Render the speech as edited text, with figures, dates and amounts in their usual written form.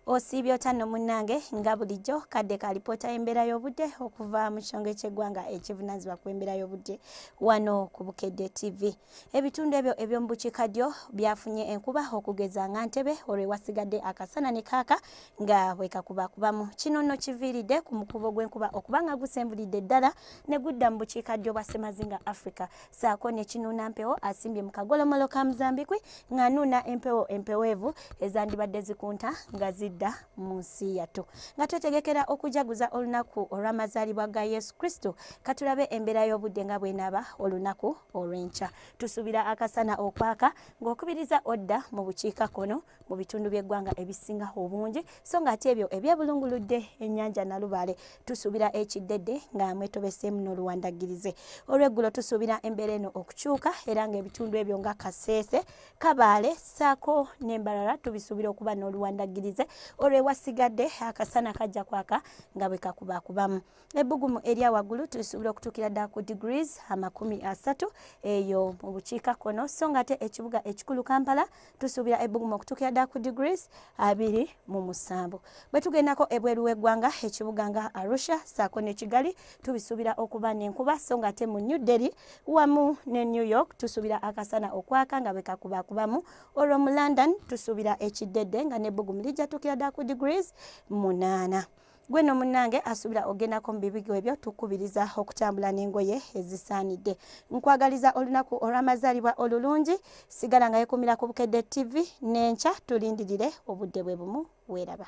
Osiibye otya munnange nga bulijjo kadde ka alipoota y'embeera y'obudde okuva mu kitongole ky'eggwanga ekivunaanyizibwa ku embeera y'obudde wano ku Bukedde TV. Ebitundu ebyo eby'omu bukiikaddyo byafunye enkuba okugeza nga Ntebe olwo ewasigadde akasana ne kaaka nga bwe kakubakubamu. Kino nno kiviiridde ku mukubo gw'enkuba okuba nga gusembulidde ddala ne gudda mu bukiikaddyo bwa Ssemazinga Africa. Ssaako ne kinuuna mpewo asimbye mu kagolomolo ka Muzambikwi ng'anuuna empewo empeweevu ezandibadde zikunta nga zidda mu nsi yattu. Nga twetegekera okujaguza olunaku olw'amazaalibwa ga Yesu Kristo, katulabe embeera y'obudde nga bw'enaaba olunaku olw'enkya. Tusuubira akasana okwaka ng'okubiriza odda mu bukiikakkono mu bitundu by'eggwanga ebisinga obungi, so ng'ate ebyo ebyebulunguludde ennyanja Nalubaale tusuubira ekiddedde nga mwetobeseemu n'oluwandagirize. Olw'eggulo tusuubira embeera eno okukyuka era ng'ebitundu ebyo nga Kaseese, Kabaale ssaako n'Embarara tubisuubira okuba n'oluwandagirize olw'ewasigadde akasana kajja kwaka nga bwe kakubakubamu. Ebbugumu erya waggulu tulisuubira okutuukira ddala ku degrees 30 eyo mu bukiikakkono, so ng'ate ekibuga ekikulu Kampala tusuubira ebbugumu okutuukira ddala ku degrees 27. Bwe tugendako ebweru w'eggwanga ekibuga nga Arusha ssaako ne Kigali tubisuubira okuba n'enkuba, so ng'ate mu New Delhi wamu ne New York tusuubira akasana okwaka nga bwe kakubakubamu. Olwo mu London tusuubira ekiddedde nga n'ebbugumu lijja tuukira ddala ku degrees 8. Gwe no munnange asuubira ogendako mu bibigo ebyo tukubiriza okutambula n'engoye ezisaanidde. Nkwagaliza olunaku olw'amazaalibwa olulungi. Sigala nga yeekuumira ku Bukedde TV n'enkya tulindirire obudde bwe bumu. Weeraba.